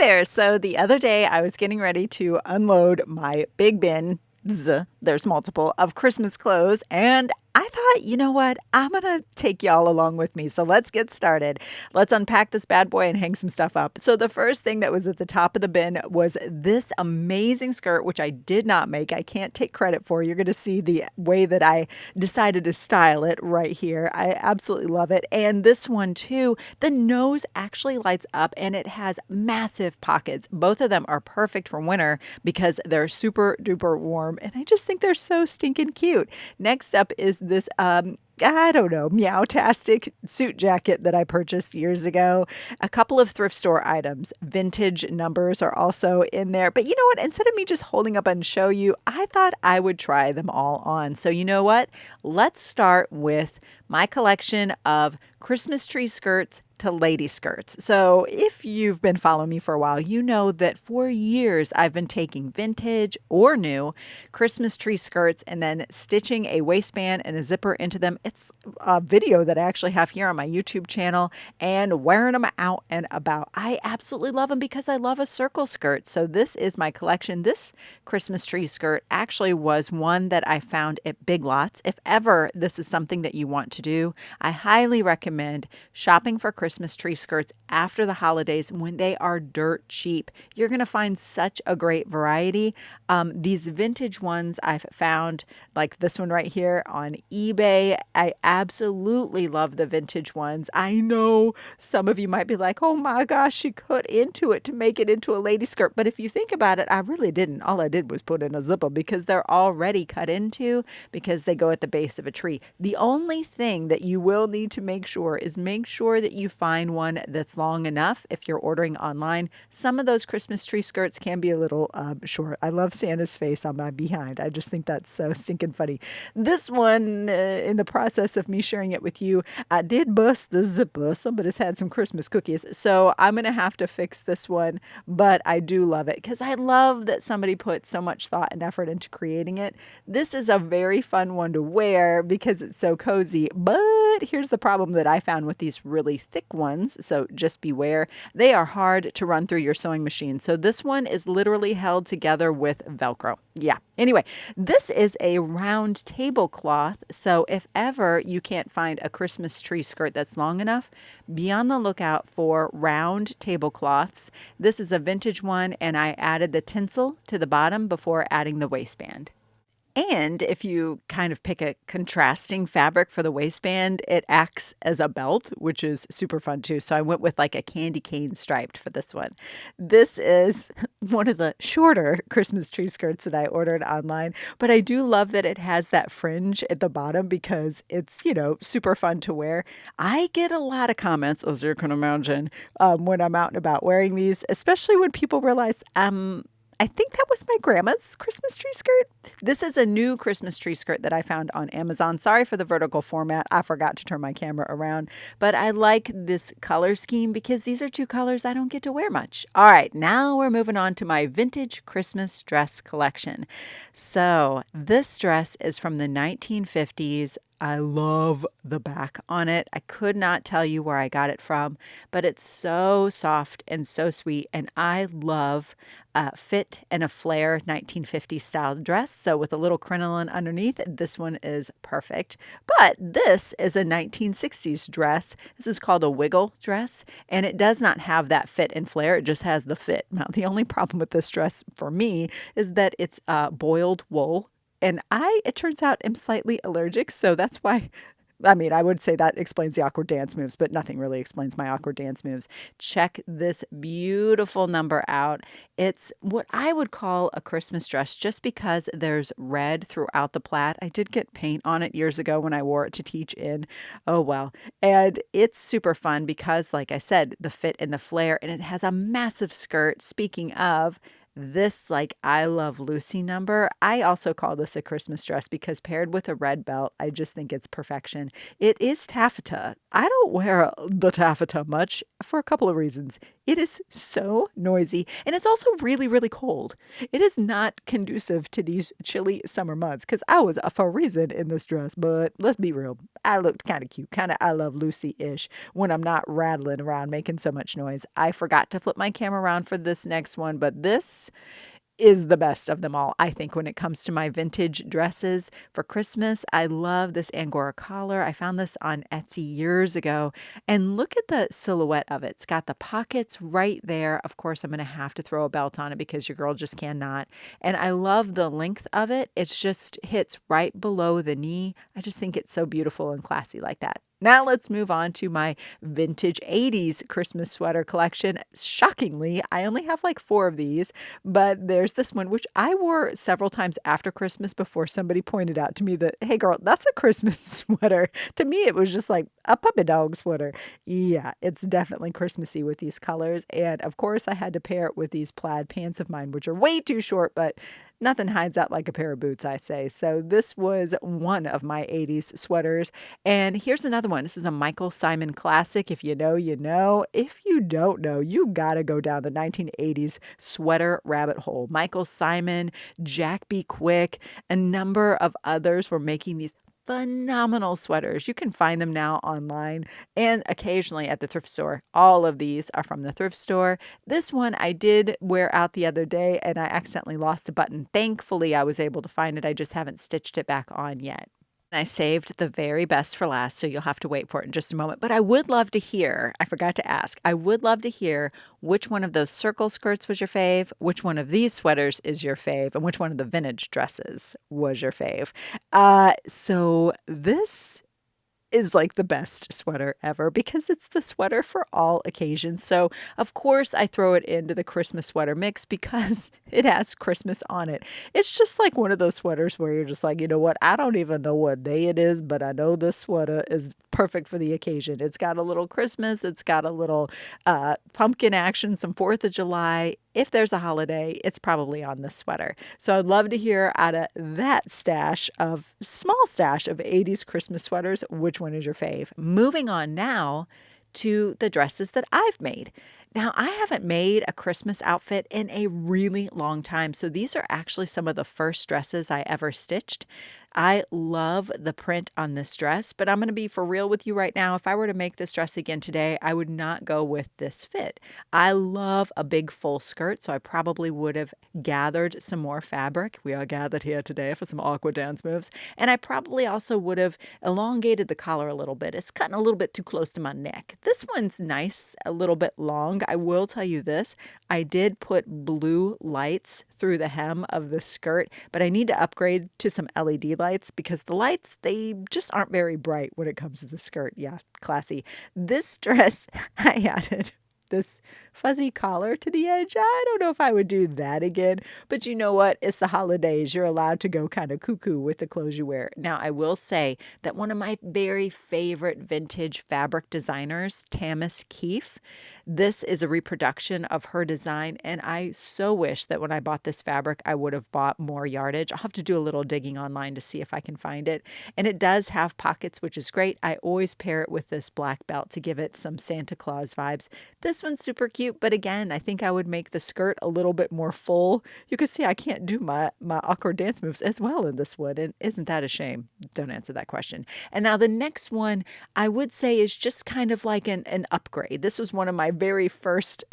there. So the other day I was getting ready to unload my big bin. There's multiple of Christmas clothes, and I thought, you know what? I'm going to take y'all along with me. So let's get started. Let's unpack this bad boy and hang some stuff up. So the first thing that was at the top of the bin was this amazing skirt, which I did not make. I can't take credit for. You're going to see the way that I decided to style it right here. I absolutely love it. And this one too, the nose actually lights up and it has massive pockets. Both of them are perfect for winter because they're super duper warm. And I just think they're so stinking cute. Next up is this I don't know, meow-tastic suit jacket that I purchased years ago. A couple of thrift store items. Vintage numbers are also in there. But you know what? Instead of me just holding up and show you, I thought I would try them all on. So you know what? Let's start with my collection of Christmas tree skirts to lady skirts. So if you've been following me for a while, you know that for years I've been taking vintage or new Christmas tree skirts and then stitching a waistband and a zipper into them. It's a video that I actually have here on my YouTube channel and wearing them out and about. I absolutely love them because I love a circle skirt. So this is my collection. This Christmas tree skirt actually was one that I found at Big Lots. If ever this is something that you want to do, I highly recommend shopping for Christmas tree skirts after the holidays when they are dirt cheap. You're going to find such a great variety. These vintage ones I've found, like this one right here on eBay. I absolutely love the vintage ones. I know some of you might be like, oh my gosh, she cut into it to make it into a lady skirt. But if you think about it, I really didn't. All I did was put in a zipper because they're already cut into because they go at the base of a tree. The only thing that you will need to make sure is make sure that you find one that's long enough if you're ordering online. Some of those Christmas tree skirts can be a little short. I love Santa's face on my behind. I just think that's so stinking funny. This one, in the process of me sharing it with you, I did bust the zipper. Somebody's had some Christmas cookies. So I'm going to have to fix this one, but I do love it because I love that somebody put so much thought and effort into creating it. This is a very fun one to wear because it's so cozy, but here's the problem that I found with these really thick ones. So just beware. They are hard to run through your sewing machine. So this one is literally held together with Velcro. Yeah. Anyway, this is a round tablecloth. So if ever you can't find a Christmas tree skirt that's long enough, be on the lookout for round tablecloths. This is a vintage one, and I added the tinsel to the bottom before adding the waistband. And if you kind of pick a contrasting fabric for the waistband, it acts as a belt, which is super fun too. So I went with like a candy cane striped for this one. This is one of the shorter Christmas tree skirts that I ordered online, but I do love that it has that fringe at the bottom because it's, super fun to wear. I get a lot of comments, as you can imagine, when I'm out and about wearing these, especially when people realize I think that was my grandma's Christmas tree skirt. This is a new Christmas tree skirt that I found on Amazon. Sorry for the vertical format. I forgot to turn my camera around. But I like this color scheme because these are two colors I don't get to wear much. All right, now we're moving on to my vintage Christmas dress collection. So this dress is from the 1950s. I love the back on it. I could not tell you where I got it from, but it's so soft and so sweet. And I love fit and a flare 1950s style dress. So with a little crinoline underneath, this one is perfect. But this is a 1960s dress. This is called a wiggle dress, and it does not have that fit and flare. It just has the fit. Now, the only problem with this dress for me is that it's boiled wool. And it turns out, am slightly allergic. So that's why, I would say that explains the awkward dance moves, but nothing really explains my awkward dance moves. Check this beautiful number out. It's what I would call a Christmas dress just because there's red throughout the plaid. I did get paint on it years ago when I wore it to teach in. Oh, well. And it's super fun because, like I said, the fit and the flare, and it has a massive skirt. Speaking of, this like I Love Lucy number. I also call this a Christmas dress because paired with a red belt, I just think it's perfection. It is taffeta. I don't wear the taffeta much for a couple of reasons. It is so noisy and it's also really, really cold. It is not conducive to these chilly summer months because I was for a reason in this dress, but let's be real. I looked kind of cute, kind of I Love Lucy ish when I'm not rattling around making so much noise. I forgot to flip my camera around for this next one, but this is the best of them all, I think, when it comes to my vintage dresses for Christmas. I love this Angora collar. I found this on Etsy years ago. And look at the silhouette of it. It's got the pockets right there. Of course, I'm going to have to throw a belt on it because your girl just cannot. And I love the length of it. It's just hits right below the knee. I just think it's so beautiful and classy like that. Now let's move on to my vintage 80s Christmas sweater collection. Shockingly, I only have like 4 of these, but there's this one which I wore several times after Christmas before somebody pointed out to me that, hey girl, that's a Christmas sweater. To me, it was just like a puppy dog sweater. Yeah, it's definitely Christmassy with these colors. And of course, I had to pair it with these plaid pants of mine, which are way too short, but nothing hides out like a pair of boots, I say. So this was one of my 80s sweaters. And here's another one. This is a Michael Simon classic. If you know, you know. If you don't know, you got to go down the 1980s sweater rabbit hole. Michael Simon, Jack B. Quick, a number of others were making these phenomenal sweaters. You can find them now online and occasionally at the thrift store. All of these are from the thrift store. This one I did wear out the other day and I accidentally lost a button. Thankfully, I was able to find it. I just haven't stitched it back on yet. I saved the very best for last, so you'll have to wait for it in just a moment. But I would love to hear, I forgot to ask, I would love to hear which one of those circle skirts was your fave, which one of these sweaters is your fave, and which one of the vintage dresses was your fave. So this is like the best sweater ever because it's the sweater for all occasions. So, of course, I throw it into the Christmas sweater mix because it has Christmas on it. It's just like one of those sweaters where you're just like, you know what? I don't even know what day it is, but I know this sweater is perfect for the occasion. It's got a little Christmas, it's got a little pumpkin action, some 4th of July. If there's a holiday, it's probably on this sweater. So I'd love to hear out of that small stash of 80s Christmas sweaters, which one is your fave? Moving on now to the dresses that I've made. Now, I haven't made a Christmas outfit in a really long time. So these are actually some of the first dresses I ever stitched. I love the print on this dress, but I'm going to be for real with you right now. If I were to make this dress again today, I would not go with this fit. I love a big full skirt, so I probably would have gathered some more fabric. We are gathered here today for some awkward dance moves. And I probably also would have elongated the collar a little bit. It's cutting a little bit too close to my neck. This one's nice, a little bit long. I will tell you this. I did put blue lights through the hem of the skirt, but I need to upgrade to some LED lights because the lights, they just aren't very bright when it comes to the skirt. Yeah, classy. This dress, I added this fuzzy collar to the edge. I don't know if I would do that again, but you know what? It's the holidays. You're allowed to go kind of cuckoo with the clothes you wear. Now, I will say that one of my very favorite vintage fabric designers, Tamis Keefe, this is a reproduction of her design, and I so wish that when I bought this fabric, I would have bought more yardage. I'll have to do a little digging online to see if I can find it. And it does have pockets, which is great. I always pair it with this black belt to give it some Santa Claus vibes. This one's super cute, but again, I think I would make the skirt a little bit more full. You can see I can't do my awkward dance moves as well in this one, and isn't that a shame? Don't answer that question. And now the next one I would say is just kind of like an upgrade. This was one of my very first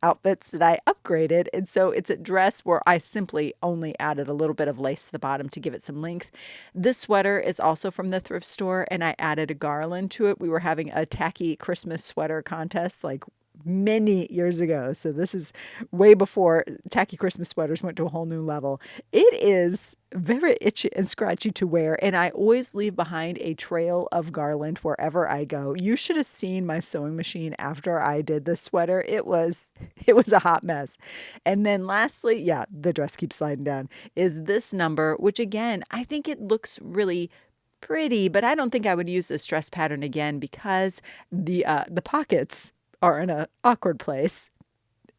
outfits that I upgraded. And so it's a dress where I simply only added a little bit of lace to the bottom to give it some length. This sweater is also from the thrift store and I added a garland to it. We were having a tacky Christmas sweater contest like many years ago. So this is way before tacky Christmas sweaters went to a whole new level. It is very itchy and scratchy to wear, and I always leave behind a trail of garland wherever I go. You should have seen my sewing machine after I did this sweater. It was a hot mess. And then lastly, yeah, the dress keeps sliding down, is this number, which again, I think it looks really pretty, but I don't think I would use this dress pattern again because the pockets are in an awkward place.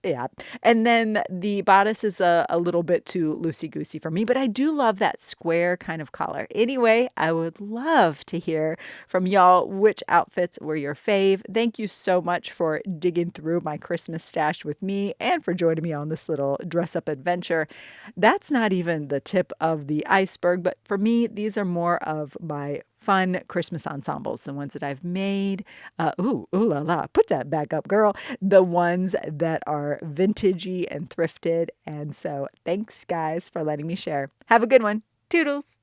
Yeah. And then the bodice is a little bit too loosey-goosey for me, but I do love that square kind of collar. Anyway, I would love to hear from y'all which outfits were your fave. Thank you so much for digging through my Christmas stash with me and for joining me on this little dress up adventure. That's not even the tip of the iceberg, but for me, these are more of my fun Christmas ensembles, the ones that I've made. Ooh la la, put that back up, girl. The ones that are vintagey and thrifted. And so thanks, guys, for letting me share. Have a good one. Toodles.